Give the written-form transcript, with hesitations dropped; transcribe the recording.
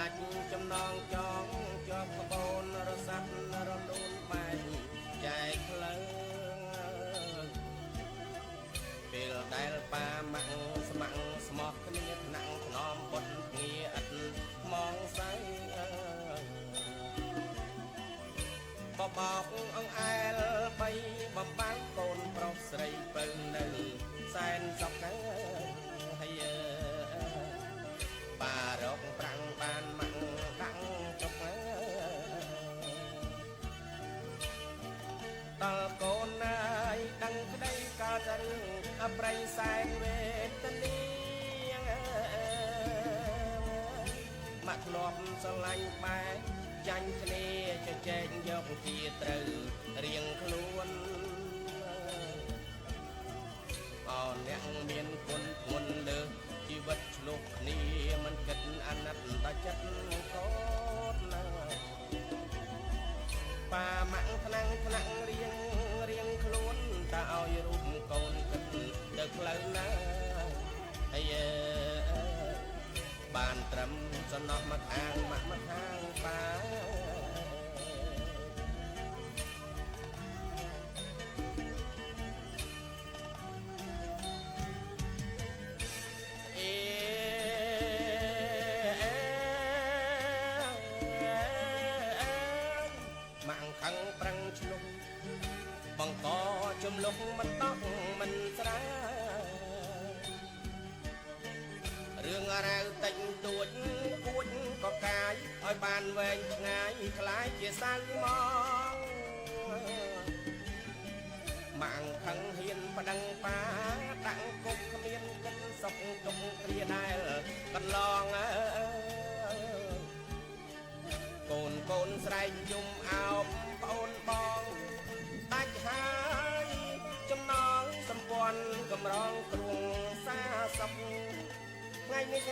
ដាច់ចំណងចងជាប់ក្បូនរសាត់រលូនបែកចែកផ្លូវពេលដែលប៉ាម៉ាក់ស្មាក់ស្មោះគ្នាថ្នាក់ថ្នមបុតងារឥតមងសៅបបោកអង្អែលបីបំបាំងកូនប្រុសស្រីពៅនៅសែនសុខហើយប៉ារកប្រាំងបានម៉ាក់ដាក់ចុកតើកូនណាយដឹងក្តីកើតរឿងអប្រៃសែងវេទនាមកធ្លាប់ស្រឡាញ់បែកចាញ់គ្នាចែកយកជាត្រូវរៀងខ្លួនអោអ្នកមានគុណធ្ងន់លើជីវិតឆ្លុះគ្នាមិនគិតអាណិតតែចិត្តកូនណាប៉ាម៉ាក់ថ្នាំងរៀងខ្លួនតើឲ្យរូបកូនគិតទៅផ្លូវណាហើយបានត្រឹមសំណោះមកអាងម៉ាក់មកខាងប៉ាម៉ាក់ខឹងប្រឹងឆ្លុះបង្កចំលុះមិនតក់មិនស្រារឿងរ៉ាវតិចតួចគួចក៏កាយឲ្យបានវែងឆ្ងាយខ្លាយជាសៅមកម៉ាក់ខឹងហ៊ានប្តឹងប៉ាដាក់គុកគ្មានគិតសុកទុំគ្រាដែលកន្លងកូនស្រែកយំអោបប្អូនបងដាច់ហើយចំណងសម្ព័ន្ធកំរងគ្រួសារសុខថ្ងៃនេះ